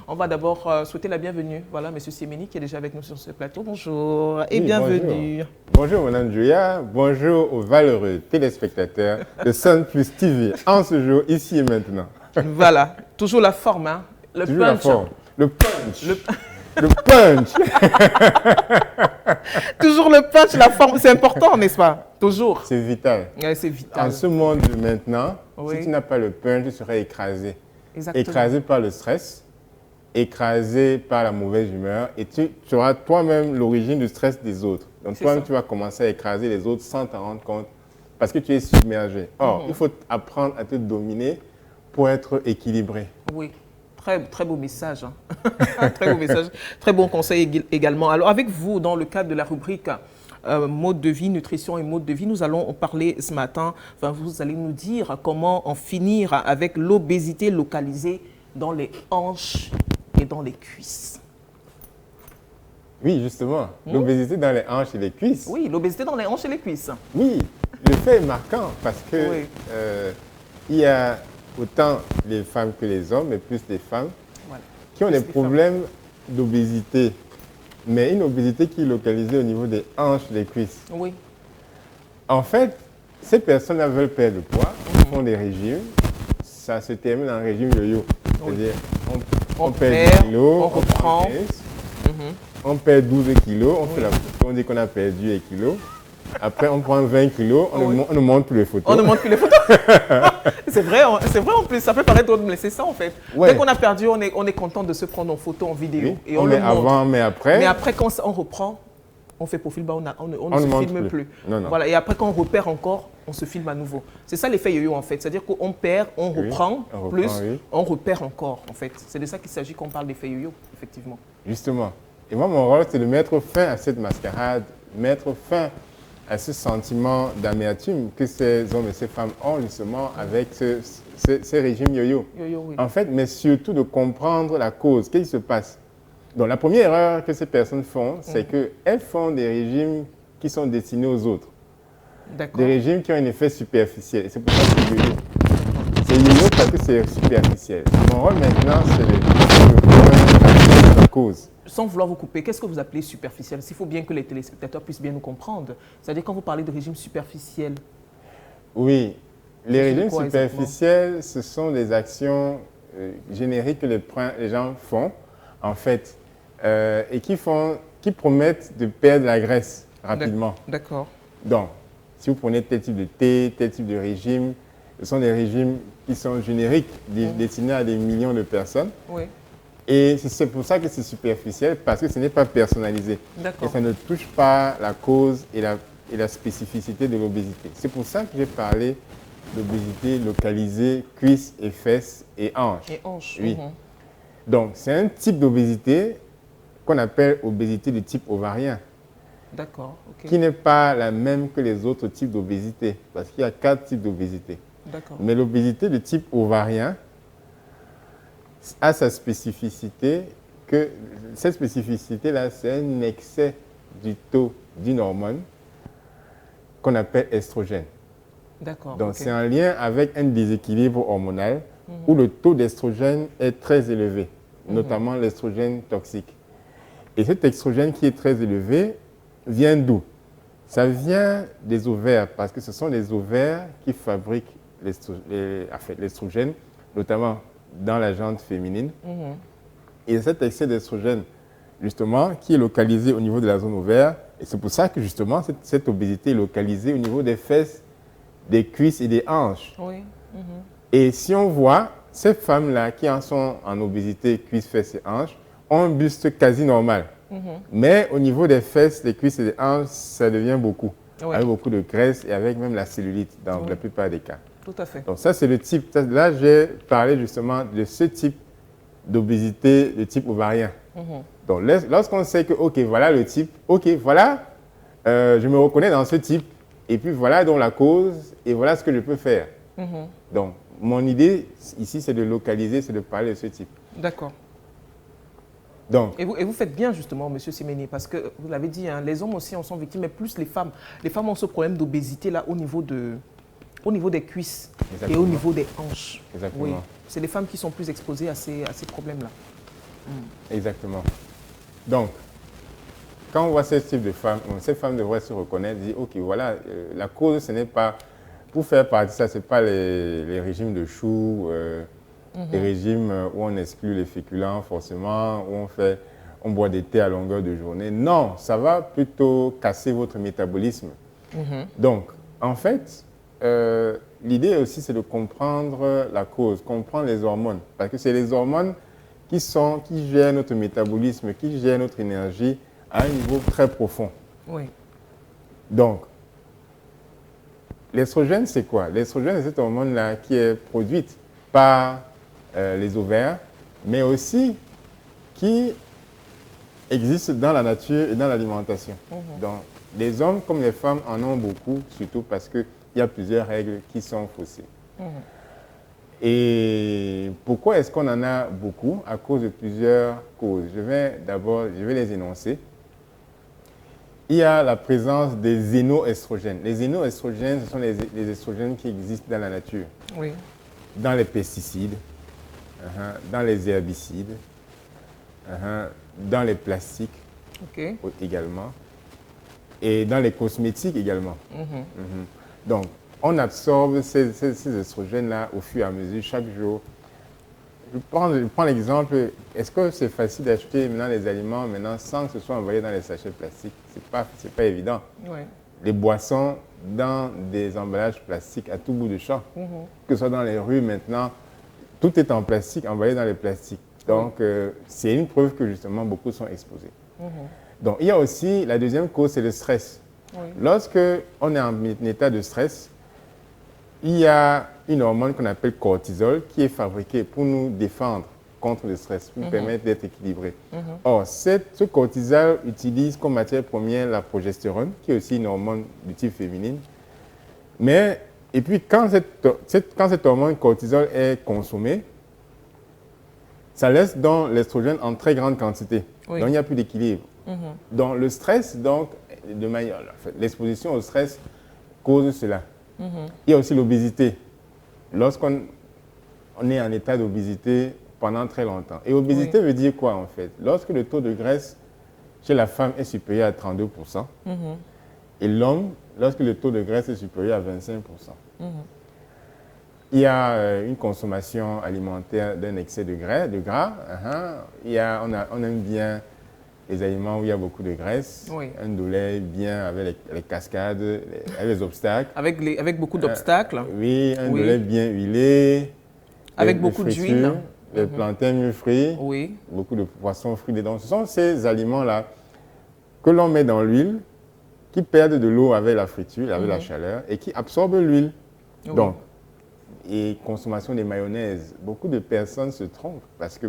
On va d'abord souhaiter la bienvenue. Voilà, M. Semeni qui est déjà avec nous sur ce plateau. Bonjour et bienvenue. Bonjour, Mme Julia. Bonjour aux valeureux téléspectateurs de Sun Plus TV. En ce jour, ici et maintenant. Voilà, toujours la forme, hein? Le toujours punch. La forme. Le punch. Le punch. Toujours le punch, la forme, c'est important, n'est-ce pas? Toujours. C'est vital. Ouais, c'est vital. En ce monde de maintenant, oui. si tu n'as pas le punch, tu serais écrasé. Exactement. Écrasé par le stress, écrasé par la mauvaise humeur et tu auras toi-même l'origine du stress des autres. Donc toi-même, tu vas commencer à écraser les autres sans t'en rendre compte parce que tu es submergé. Or, il faut apprendre à te dominer pour être équilibré. Oui. Très beau message. Hein. Très beau message. Très bon conseil également. Alors, avec vous, dans le cadre de la rubrique mode de vie, nutrition et mode de vie, nous allons en parler ce matin. Enfin, vous allez nous dire comment en finir avec l'obésité localisée dans les hanches et dans les cuisses. Oui, justement. L'obésité dans les hanches et les cuisses. Oui, l'obésité dans les hanches et les cuisses. Oui, le fait est marquant parce que il y a autant les femmes que les hommes, mais plus les femmes, qui ont des problèmes d'obésité. Mais une obésité qui est localisée au niveau des hanches, des cuisses. Oui. En fait, ces personnes-là veulent perdre du poids, font des régimes. Ça se termine en régime yo-yo. C'est-à-dire, on perd 10 kilos, on reprend. On perd 12 kilos, on fait la photo, on dit qu'on a perdu les kilos. Après, on prend 20 kilos, on ne montre plus les photos. On ne montre plus les photos. C'est vrai en plus, ça peut paraître drôle, mais c'est ça en fait. Ouais. Dès qu'on a perdu, on est content de se prendre en photo, en vidéo. Oui. Et on le montre. Avant, mais après. Mais après, quand on reprend, on fait profil bas, on ne se filme plus. Non. Voilà. Et après, quand on repère encore, on se filme à nouveau. C'est ça l'effet yo-yo en fait. C'est-à-dire qu'on perd, on reprend, on repère encore en fait. C'est de ça qu'il s'agit quand on parle d'effet yo-yo, effectivement. Justement. Et moi, mon rôle, c'est de mettre fin à cette mascarade, mettre fin à ce sentiment d'amertume que ces hommes et ces femmes ont justement avec ces régimes yo-yo. Oui. En fait, mais surtout de comprendre la cause. Qu'est-ce qui se passe? Donc, la première erreur que ces personnes font, c'est qu'elles font des régimes qui sont destinés aux autres. Des régimes qui ont un effet superficiel. Et c'est pour ça que c'est yo-yo. C'est yo-yo parce que c'est superficiel. Mon rôle maintenant, c'est de la cause. Sans vouloir vous couper, qu'est-ce que vous appelez superficiel? S'il faut bien que les téléspectateurs puissent bien nous comprendre. C'est-à-dire quand vous parlez de régime superficiel. Oui, les régimes superficiels, ce sont des actions génériques que les gens font, en fait, et qui promettent de perdre la graisse rapidement. D'accord. Donc, si vous prenez tel type de thé, tel type de régime, ce sont des régimes qui sont génériques, destinés à des millions de personnes. Oui. Et c'est pour ça que c'est superficiel, parce que ce n'est pas personnalisé. Et ça ne touche pas la cause et la spécificité de l'obésité. C'est pour ça que j'ai parlé d'obésité localisée, cuisses et fesses et hanches. Et hanches, oui. Donc, c'est un type d'obésité qu'on appelle obésité de type ovarien. D'accord. Qui n'est pas la même que les autres types d'obésité, parce qu'il y a 4 types d'obésité. D'accord. Mais l'obésité de type ovarien a sa spécificité, que cette spécificité-là, c'est un excès du taux d'une hormone qu'on appelle estrogène. D'accord. Donc, c'est en lien avec un déséquilibre hormonal où le taux d'estrogène est très élevé, notamment l'estrogène toxique. Et cet estrogène qui est très élevé vient d'où? Ça vient des ovaires, parce que ce sont les ovaires qui fabriquent l'estrogène, notamment dans la jante féminine. Et cet excès d'estrogène, justement, qui est localisé au niveau de la zone ovaire, et c'est pour ça que, justement, cette obésité est localisée au niveau des fesses, des cuisses et des hanches. Oui. Et si on voit, ces femmes-là qui en sont en obésité, cuisses, fesses et hanches, ont un buste quasi normal. Mais au niveau des fesses, des cuisses et des hanches, ça devient beaucoup. Avec beaucoup de graisse et avec même la cellulite dans la plupart des cas. Tout à fait. Donc ça, c'est le type. Là, j'ai parlé justement de ce type d'obésité de type ovarien. Donc lorsqu'on sait que, OK, voilà le type, OK, voilà, je me reconnais dans ce type, et puis voilà donc la cause, et voilà ce que je peux faire. Donc, mon idée ici, c'est de localiser, c'est de parler de ce type. D'accord. Donc, et vous faites bien justement, M. Semeni, parce que vous l'avez dit, hein, les hommes aussi en sont victimes, mais plus les femmes. Les femmes ont ce problème d'obésité là au niveau des cuisses. Exactement. Et au niveau des hanches. Exactement. Oui, c'est les femmes qui sont plus exposées à ces problèmes-là. Exactement. Donc, quand on voit ce type de femme, cette femme devrait se reconnaître, dire, OK, voilà, la cause, ce n'est pas, pour faire partie de ça, ce n'est pas les régimes de choux, les régimes où on exclut les féculents forcément, où on boit des thés à longueur de journée. Non, ça va plutôt casser votre métabolisme. Donc, en fait, l'idée aussi, c'est de comprendre la cause, comprendre les hormones. Parce que c'est les hormones qui gèrent notre métabolisme, qui gèrent notre énergie à un niveau très profond. Oui. Donc, l'estrogène, c'est quoi? L'estrogène, c'est cette hormone-là qui est produite par les ovaires, mais aussi qui existe dans la nature et dans l'alimentation. Donc, les hommes comme les femmes en ont beaucoup, surtout parce qu'il y a plusieurs règles qui sont faussées. Et pourquoi est-ce qu'on en a beaucoup? À cause de plusieurs causes. Je vais les énoncer. Il y a la présence des xénoestrogènes. Les xénoestrogènes, ce sont les estrogènes qui existent dans la nature. Oui. Dans les pesticides, dans les herbicides, dans les plastiques également, et dans les cosmétiques également. Donc, on absorbe ces estrogènes-là au fur et à mesure, chaque jour. Je prends l'exemple, est-ce que c'est facile d'acheter maintenant les aliments sans que ce soit envoyé dans les sachets plastiques? C'est pas évident. Oui. Les boissons dans des emballages plastiques à tout bout de champ, que ce soit dans les rues maintenant, tout est en plastique, envoyé dans les plastiques. Donc, c'est une preuve que justement beaucoup sont exposés. Donc, il y a aussi, la deuxième cause, c'est le stress. Lorsque on est en état de stress, il y a une hormone qu'on appelle cortisol qui est fabriquée pour nous défendre contre le stress, pour nous permettre d'être équilibrés. Or, ce cortisol utilise comme matière première la progestérone, qui est aussi une hormone du type féminine. Et puis, quand cette hormone cortisol est consommée, ça laisse donc l'estrogène en très grande quantité. Donc, il n'y a plus d'équilibre. Donc, le stress, l'exposition au stress cause cela. Il y a aussi l'obésité. Lorsqu'on est en état d'obésité pendant très longtemps. Et obésité veut dire quoi en fait? Lorsque le taux de graisse chez la femme est supérieur à 32%, et l'homme, lorsque le taux de graisse est supérieur à 25%. Il y a une consommation alimentaire d'un excès de gras. On aime bien les aliments où il y a beaucoup de graisse. Un doulet bien avec les cascades, avec les obstacles. Avec beaucoup d'obstacles. Oui, un doulet bien huilé. Avec beaucoup d'huile. Les plantains mieux frits. Oui. Beaucoup de poissons frits dedans. Ce sont ces aliments-là que l'on met dans l'huile, qui perdent de l'eau avec la friture, avec la chaleur, et qui absorbent l'huile. Donc, et consommation des mayonnaises. Beaucoup de personnes se trompent parce que,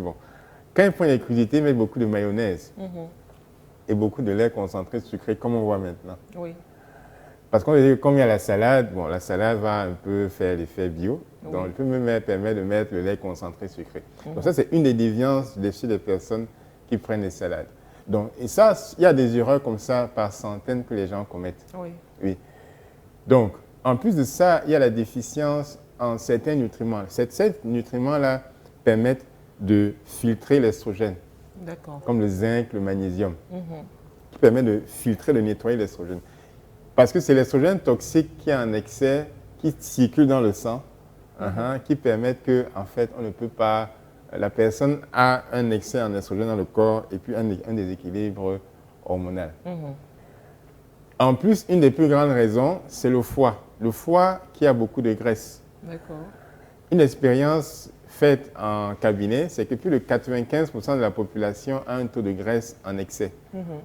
quand ils font des crudités, ils mettent beaucoup de mayonnaise et beaucoup de lait concentré sucré, comme on voit maintenant. Parce qu'on dit, comme il y a la salade, la salade va un peu faire l'effet bio. Donc, il peut me permettre de mettre le lait concentré sucré. Donc, ça, c'est une des déviances chez les personnes qui prennent des salades. Donc, et ça, il y a des erreurs comme ça par centaines que les gens commettent. Oui. Donc, en plus de ça, il y a la déficience en certains nutriments. Ces nutriments-là permettent de filtrer l'estrogène, comme le zinc, le magnésium, qui permet de filtrer, de nettoyer l'estrogène. Parce que c'est l'estrogène toxique qui est en excès, qui circule dans le sang, qui permettent que, en fait, on ne peut pas. La personne a un excès en estrogène dans le corps et puis un déséquilibre hormonal. En plus, une des plus grandes raisons, c'est le foie. Le foie qui a beaucoup de graisse. Une expérience faite en cabinet, c'est que plus de 95% de la population a un taux de graisse en excès.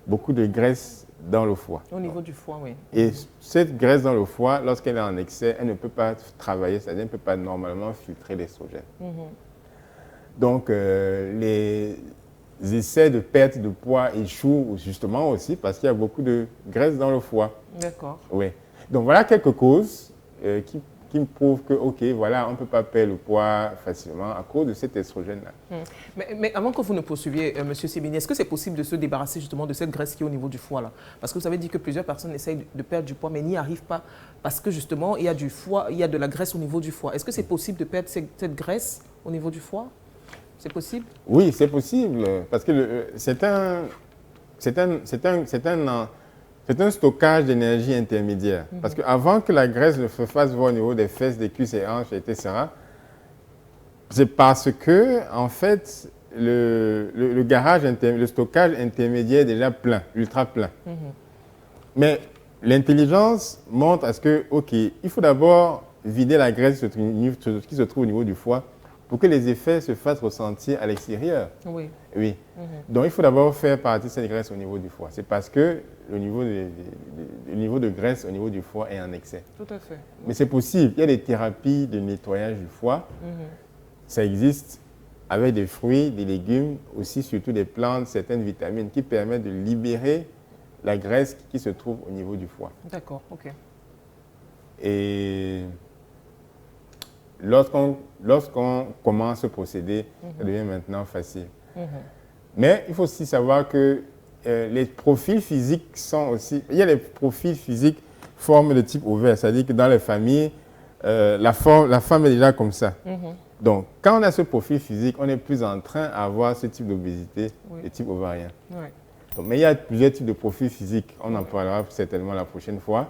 Beaucoup de graisse dans le foie. Au niveau du foie, oui. Et cette graisse dans le foie, lorsqu'elle est en excès, elle ne peut pas travailler, c'est-à-dire elle ne peut pas normalement filtrer l'estrogène. Donc, les essais de perte de poids échouent justement aussi parce qu'il y a beaucoup de graisse dans le foie. Oui. Donc, voilà quelques causes qui me prouvent que, OK, voilà, on ne peut pas perdre le poids facilement à cause de cet estrogène-là. Mais avant que vous ne poursuiviez, M. Sébini, est-ce que c'est possible de se débarrasser justement de cette graisse qui est au niveau du foie là? Parce que vous avez dit que plusieurs personnes essayent de perdre du poids mais n'y arrivent pas parce que justement, il y a du foie, il y a de la graisse au niveau du foie. Est-ce que c'est possible de perdre cette graisse au niveau du foie? C'est possible? Oui, c'est possible, parce que c'est un stockage d'énergie intermédiaire. Parce qu'avant que la graisse ne se fasse voir au niveau des fesses, des cuisses et hanches, etc., c'est parce que, en fait, le garage, le stockage intermédiaire est déjà plein, ultra plein. Mais l'intelligence montre à ce que, OK, il faut d'abord vider la graisse qui se trouve au niveau du foie pour que les effets se fassent ressentir à l'extérieur. Oui. Oui. Donc, il faut d'abord faire partie de cette graisse au niveau du foie. C'est parce que le niveau de graisse au niveau du foie est en excès. Tout à fait. Mais c'est possible. Il y a des thérapies de nettoyage du foie. Ça existe avec des fruits, des légumes, aussi surtout des plantes, certaines vitamines qui permettent de libérer la graisse qui se trouve au niveau du foie. D'accord, ok. Et lorsqu'on commence ce procédé, ça devient maintenant facile. Mais il faut aussi savoir que les profils physiques sont aussi... Il y a les profils physiques forme de type ovaire, c'est-à-dire que dans les familles, la femme est déjà comme ça. Donc, quand on a ce profil physique, on est plus en train d'avoir ce type d'obésité de type ovarien. Oui. Donc, mais il y a plusieurs types de profils physiques. On en parlera certainement la prochaine fois.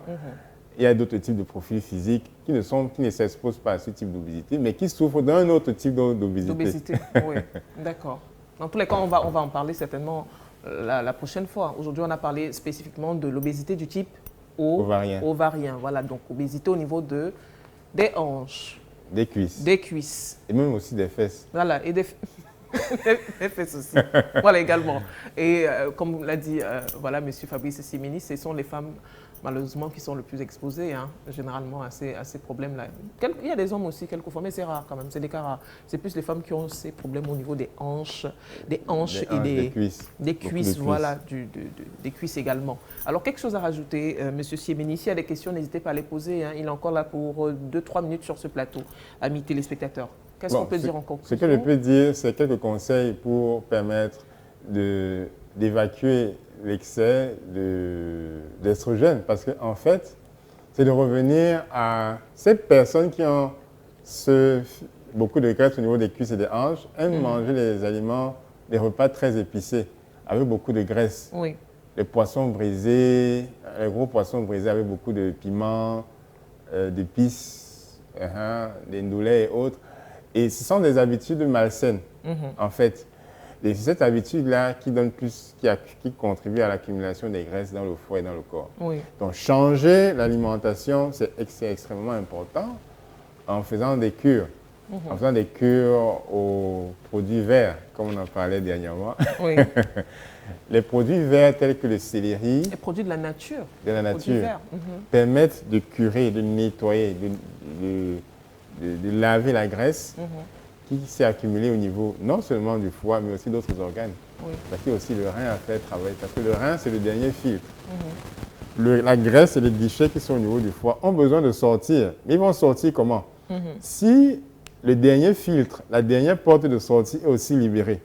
Il y a d'autres types de profils physiques qui ne s'exposent pas à ce type d'obésité, mais qui souffrent d'un autre type d'obésité. D'obésité, oui. D'accord. Dans tous les cas, on va en parler certainement la prochaine fois. Aujourd'hui, on a parlé spécifiquement de l'obésité du type ovarien. Voilà, donc obésité au niveau des hanches. Des cuisses. Des cuisses. Et même aussi des fesses. Voilà, et des fesses aussi. Voilà, également. Et comme l'a dit voilà, M. Fabrice Simini, ce sont les femmes, malheureusement, qui sont le plus exposées, hein, généralement, à ces problèmes-là. Il y a des hommes aussi, quelquefois, mais c'est rare quand même, c'est des cas rares. C'est plus les femmes qui ont ces problèmes au niveau des hanches et des cuisses. Des cuisses, voilà, des cuisses également. Alors, quelque chose à rajouter, M. Simini? S'il y a des questions, n'hésitez pas à les poser. Hein. Il est encore là pour 2-3 minutes sur ce plateau, amis téléspectateurs. Qu'est-ce qu'on peut dire encore? Ce que je peux dire, c'est quelques conseils pour permettre d'évacuer l'excès d'estrogène. Parce qu'en fait, c'est de revenir à ces personnes qui ont beaucoup de graisse au niveau des cuisses et des hanches, aiment manger les aliments, les repas très épicés, avec beaucoup de graisse. Oui. Les poissons brisés, les gros poissons brisés avec beaucoup de piment, d'épices, des ndolés et autres. Et ce sont des habitudes malsaines, en fait. Et c'est cette habitude-là qui contribue à l'accumulation des graisses dans le foie et dans le corps. Oui. Donc, changer l'alimentation, c'est extrêmement important en faisant des cures. En faisant des cures aux produits verts, comme on en parlait dernièrement. Oui. Les produits verts tels que le céleri, les produits de la nature, permettent de curer, de nettoyer, de laver la graisse qui s'est accumulée au niveau non seulement du foie, mais aussi d'autres organes. Oui. Parce qu'il y a aussi le rein à faire travailler. Parce que le rein, c'est le dernier filtre. La graisse et les déchets qui sont au niveau du foie ont besoin de sortir. Mais ils vont sortir comment? Si le dernier filtre, la dernière porte de sortie est aussi libérée.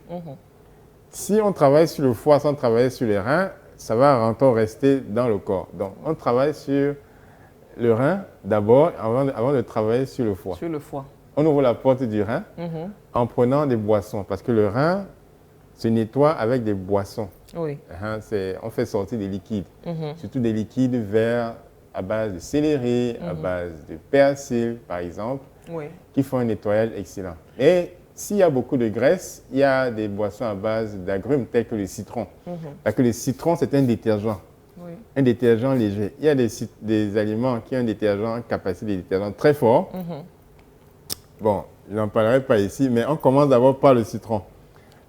Si on travaille sur le foie sans travailler sur les reins, ça va encore rester dans le corps. Donc, on travaille sur le rein d'abord avant de travailler sur le foie. Sur le foie. On ouvre la porte du rein en prenant des boissons. Parce que le rein se nettoie avec des boissons. Oui. On fait sortir des liquides. Surtout des liquides verts à base de céleri, à base de persil, par exemple, qui font un nettoyage excellent. Et s'il y a beaucoup de graisse, il y a des boissons à base d'agrumes tels que le citron. Parce que le citron, c'est un détergent. Oui. Un détergent léger. Il y a des aliments qui ont un détergent, une capacité de détergent très fort. Bon, je n'en parlerai pas ici, mais on commence d'abord par le citron.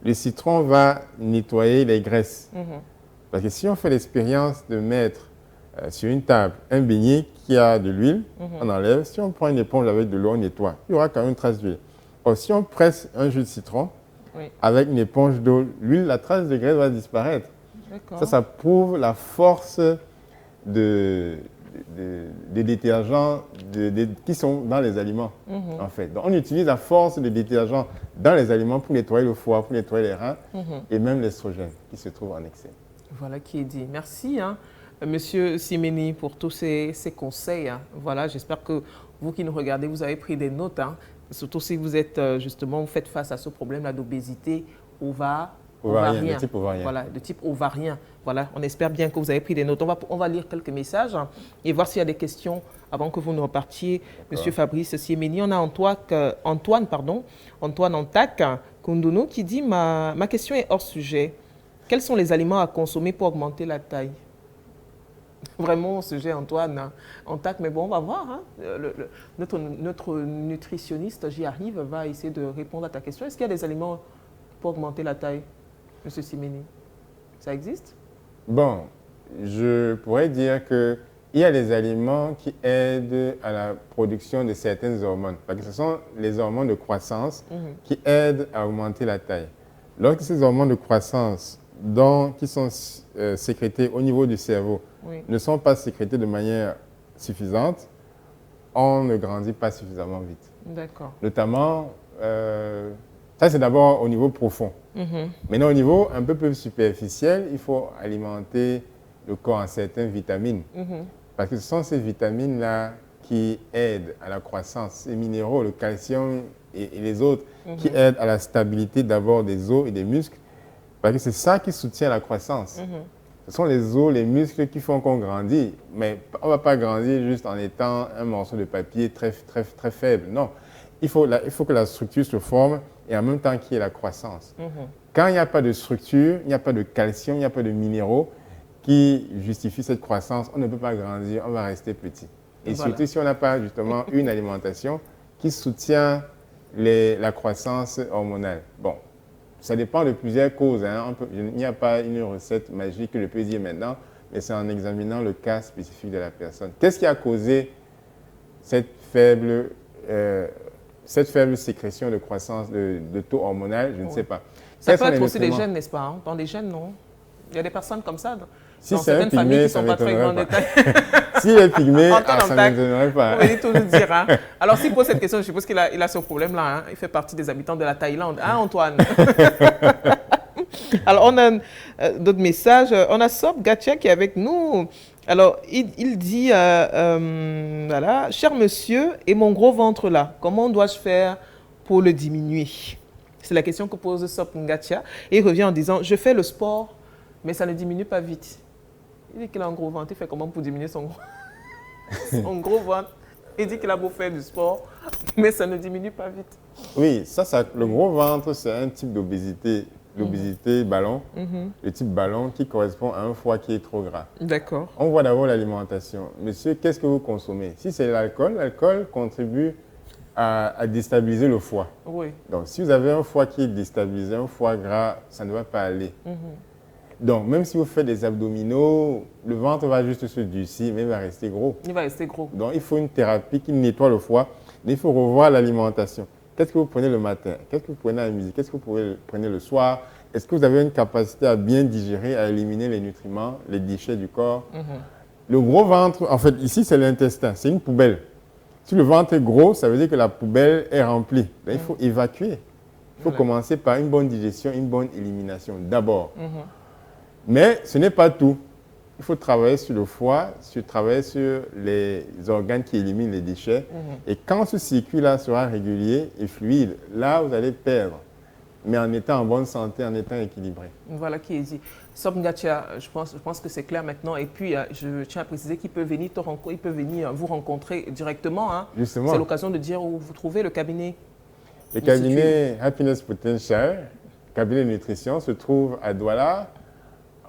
Le citron va nettoyer les graisses. Parce que si on fait l'expérience de mettre sur une table un beignet qui a de l'huile, on enlève. Si on prend une éponge avec de l'eau, on nettoie. Il y aura quand même une trace d'huile. Or, si on presse un jus de citron avec une éponge d'eau, l'huile, la trace de graisse va disparaître. Ça prouve la force des détergents qui sont dans les aliments, en fait. Donc, on utilise la force des détergents dans les aliments pour nettoyer le foie, pour nettoyer les reins et même l'estrogène qui se trouve en excès. Voilà qui est dit. Merci, Monsieur Simini, pour tous ces conseils. Voilà, j'espère que vous qui nous regardez, vous avez pris des notes. Surtout si vous êtes justement, vous faites face à ce problème-là d'obésité Ovarien, ovarien. de type ovarien. Voilà, de type ovarien. Voilà, on espère bien que vous avez pris des notes. On va lire quelques messages et voir s'il y a des questions avant que vous ne repartiez. Monsieur Fabrice Siemeni, on a Antoine Antac Kundunu qui dit ma question est hors sujet. Quels sont les aliments à consommer pour augmenter la taille? Vraiment, au sujet, Antoine, Antac, mais bon, on va voir. Hein. Notre nutritionniste, j'y arrive, va essayer de répondre à ta question. Est-ce qu'il y a des aliments pour augmenter la taille, Monsieur Siemeni? Ça existe? Bon, je pourrais dire qu'il y a des aliments qui aident à la production de certaines hormones. Parce que ce sont les hormones de croissance qui aident à augmenter la taille. Lorsque ces hormones de croissance qui sont sécrétées au niveau du cerveau ne sont pas sécrétées de manière suffisante, on ne grandit pas suffisamment vite. D'accord. Notamment, ça c'est d'abord au niveau profond. Maintenant, au niveau un peu plus superficiel, il faut alimenter le corps en certaines vitamines. Parce que ce sont ces vitamines-là qui aident à la croissance, ces minéraux, le calcium et les autres, qui aident à la stabilité d'abord des os et des muscles. Parce que c'est ça qui soutient la croissance. Ce sont les os, les muscles qui font qu'on grandit. Mais on ne va pas grandir juste en étant un morceau de papier très faible. Non, il faut que la structure se forme et en même temps qu'il y ait la croissance. Quand il n'y a pas de structure, il n'y a pas de calcium, il n'y a pas de minéraux qui justifient cette croissance, on ne peut pas grandir, on va rester petit. Et surtout si on n'a pas justement une alimentation qui soutient la croissance hormonale. Bon, ça dépend de plusieurs causes. Hein. Il n'y a pas une recette magique que je peux dire maintenant, mais c'est en examinant le cas spécifique de la personne. Qu'est-ce qui a causé cette faible sécrétion de croissance, de taux hormonal? Je ne sais pas. Ça peut être aussi des gènes, n'est-ce pas? Dans les gènes, non? Il y a des personnes comme ça. Si c'est un pygmée, ça ne m'étonnerait pas. S'il est pygmée, ça ne m'étonnerait pas. On va tout nous dire. Hein. Alors, s'il pose cette question, je suppose qu'il a ce problème-là. Hein. Il fait partie des habitants de la Thaïlande. Hein, Antoine? Alors, on a d'autres messages. On a Sob Gatia qui est avec nous. Alors, il dit, voilà, cher monsieur, et mon gros ventre là, comment dois-je faire pour le diminuer? C'est la question que pose Sob Gatia. Et il revient en disant, je fais le sport, mais ça ne diminue pas vite. Il dit qu'il a un gros ventre. Il fait comment pour diminuer son gros ventre? Il dit qu'il a beau faire du sport, mais ça ne diminue pas vite. Oui, le gros ventre, c'est un type d'obésité, l'obésité ballon, le type ballon qui correspond à un foie qui est trop gras. D'accord. On voit d'abord l'alimentation. Monsieur, qu'est-ce que vous consommez? Si c'est l'alcool contribue à déstabiliser le foie. Oui. Donc, si vous avez un foie qui est déstabilisé, un foie gras, ça ne va pas aller. Donc, même si vous faites des abdominaux, le ventre va juste se durcir, mais il va rester gros. Il va rester gros. Donc, il faut une thérapie qui nettoie le foie, mais il faut revoir l'alimentation. Qu'est-ce que vous prenez le matin? Qu'est-ce que vous prenez à la midi? Qu'est-ce que vous prenez le soir? Est-ce que vous avez une capacité à bien digérer, à éliminer les nutriments, les déchets du corps? Le gros ventre, en fait, ici, c'est l'intestin, c'est une poubelle. Si le ventre est gros, ça veut dire que la poubelle est remplie. Donc, il faut évacuer. Il faut commencer par une bonne digestion, une bonne élimination d'abord. Mais ce n'est pas tout. Il faut travailler sur le foie, travailler sur les organes qui éliminent les déchets. Et quand ce circuit-là sera régulier et fluide, là, vous allez perdre. Mais en étant en bonne santé, en étant équilibré. Voilà qui est dit. Sob Ngatia, je pense que c'est clair maintenant. Et puis, je tiens à préciser qu'il peut venir vous rencontrer directement. Hein. Justement. C'est l'occasion de dire où vous trouvez le cabinet. Le cabinet Happiness Potential, cabinet de nutrition, se trouve à Douala,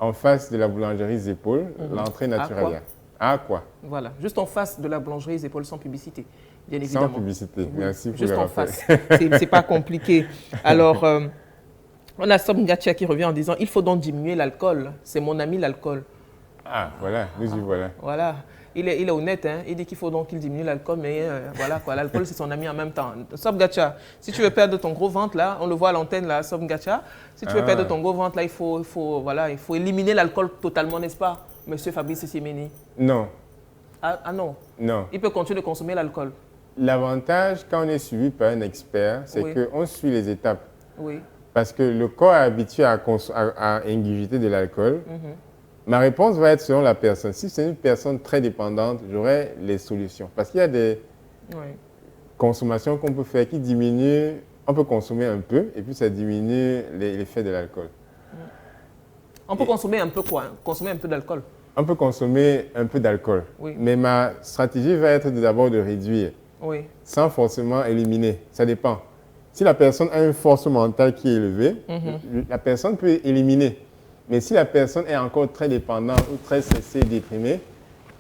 en face de la boulangerie Zépôle, l'entrée Naturalia. À quoi? Voilà, juste en face de la boulangerie Zépôle, sans publicité, bien évidemment. Sans publicité, merci pour juste le en rappel. face, c'est pas compliqué. Alors, on a Sob Ngatia qui revient en disant, il faut donc diminuer l'alcool, c'est mon ami l'alcool. Ah, voilà, nous y voilà. Voilà. Il est honnête, hein? Il dit qu'il faut donc qu'il diminue l'alcool, mais voilà quoi, l'alcool c'est son ami en même temps. Sob Ngatia, si tu veux perdre ton gros ventre là, on le voit à l'antenne là, Sob Ngatia, si tu veux perdre ton gros ventre là, il faut éliminer l'alcool totalement, n'est-ce pas, monsieur Fabrice Siemeni? Non. Ah non? Non. Il peut continuer de consommer l'alcool? L'avantage quand on est suivi par un expert, c'est qu'on suit les étapes. Oui. Parce que le corps est habitué à ingurgiter de l'alcool. Ma réponse va être selon la personne. Si c'est une personne très dépendante, j'aurai les solutions. Parce qu'il y a consommation qu'on peut faire qui diminue, on peut consommer un peu et puis ça diminue l'effet de l'alcool. On peut consommer un peu quoi? Consommer un peu d'alcool? On peut consommer un peu d'alcool, oui. Mais ma stratégie va être d'abord de réduire, oui. Sans forcément éliminer. Ça dépend. Si la personne a une force mentale qui est élevée, la personne peut éliminer. Mais si la personne est encore très dépendante ou très stressée, déprimée,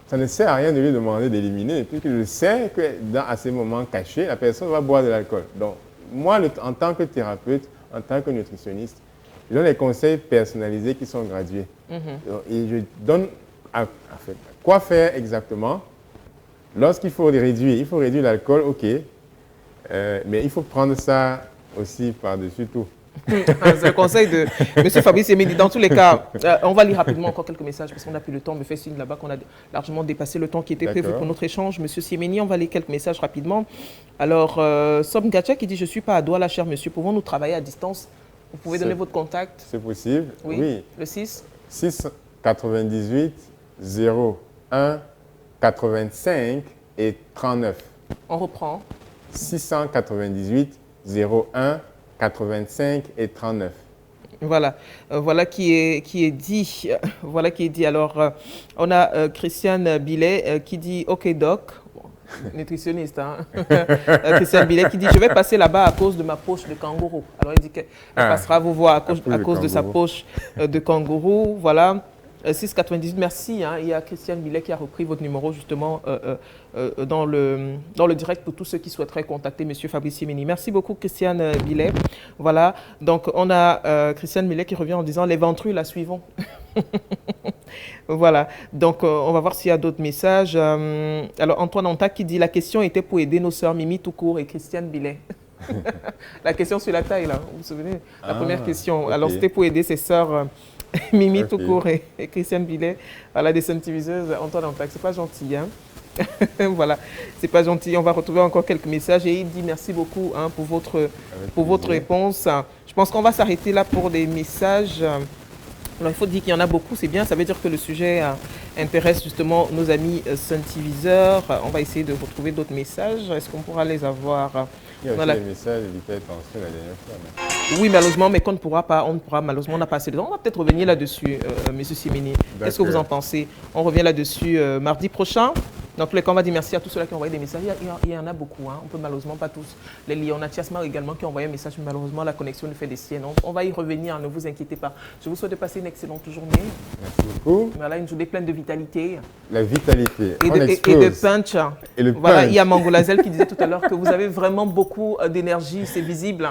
ça ne sert à rien de lui demander d'éliminer, puisque je sais que à ces moments cachés, la personne va boire de l'alcool. Donc, moi, en tant que thérapeute, en tant que nutritionniste, je donne des conseils personnalisés qui sont gradués. Et je donne quoi faire exactement. Lorsqu'il faut réduire, il faut réduire l'alcool, ok. Mais il faut prendre ça aussi par-dessus tout. C'est le conseil de M. Fabrice Semeni. Dans tous les cas, on va lire rapidement encore quelques messages parce qu'on n'a plus le temps. On me fait signe là-bas qu'on a largement dépassé le temps qui était prévu pour notre échange. M. Semeni, on va lire quelques messages rapidement. Alors, Som Gacha qui dit « Je ne suis pas à Douala, cher monsieur. Pouvons-nous travailler à distance ?» Vous pouvez donner votre contact? C'est possible. Oui. Le 6 98 01 85 et 39. On reprend. 698 01 85 et 39. Voilà, voilà qui est dit. Voilà qui est dit. Alors, on a Christiane Billet qui dit « Ok, doc ». Nutritionniste, hein. Christiane Billet qui dit « Je vais passer là-bas à cause de ma poche de kangourou ». Alors, il dit qu'elle passera vous voir à cause de sa poche de kangourou. Voilà. 6,98, merci. Hein. Il y a Christiane Billet qui a repris votre numéro justement dans le direct pour tous ceux qui souhaiteraient contacter M. Fabrice Semeni. Merci beaucoup Christiane Billet. Voilà, donc on a Christiane Billet qui revient en disant « Les ventrus, la suivons ». Voilà, donc on va voir s'il y a d'autres messages. Alors Antoine Antac qui dit « La question était pour aider nos sœurs Mimi Toucourt et Christiane Billet ». La question sur la taille, là, vous vous souvenez? La première question. Okay. Alors c'était pour aider ses sœurs Mimi Toucourt et Christiane Billet, voilà, des sensibiliseuses. Antoine Antac, c'est pas gentil, hein. Voilà, c'est pas gentil. On va retrouver encore quelques messages et il dit merci beaucoup hein, pour votre réponse. Je pense qu'on va s'arrêter là pour des messages. Alors, il faut dire qu'il y en a beaucoup, c'est bien. Ça veut dire que le sujet intéresse justement nos amis scientiviseurs. On va essayer de retrouver d'autres messages. Est-ce qu'on pourra les avoir? Il y a aussi des messages d'hypertension la dernière fois. Mais... Oui, malheureusement, mais qu'on ne pourra pas, malheureusement, on n'a pas assez de temps. On va peut-être revenir là-dessus, M. Semeni. Qu'est-ce que vous en pensez? On revient là-dessus mardi prochain. Dans tous les cas, on va dire merci à tous ceux-là qui ont envoyé des messages. Il y en a beaucoup, hein. On peut malheureusement pas tous les lire. On a Tiasma également qui a envoyé un message, mais malheureusement, la connexion ne fait des siennes. On va y revenir, ne vous inquiétez pas. Je vous souhaite de passer une excellente journée. Merci beaucoup. Voilà, une journée pleine de vitalité. La vitalité. Et de punch. Et le voilà, punch. il y a Mangolazel qui disait tout à l'heure que vous avez vraiment beaucoup d'énergie, c'est visible.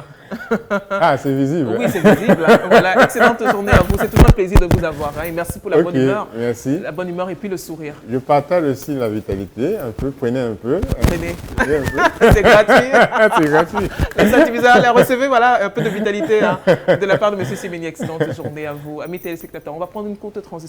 Ah, c'est visible. Oui, c'est visible. Voilà, excellente journée à vous. C'est toujours un plaisir de vous avoir. Hein. Et merci pour la bonne humeur. Merci. La bonne humeur et puis le sourire. Je partage aussi la vitalité. Un peu, prenez un peu. Prenez. C'est gratuit. C'est gratuit. Les activistes, les recevez, voilà, un peu de vitalité hein, de la part de M. Semeni. Excellente journée à vous. Amis téléspectateurs, on va prendre une courte transition.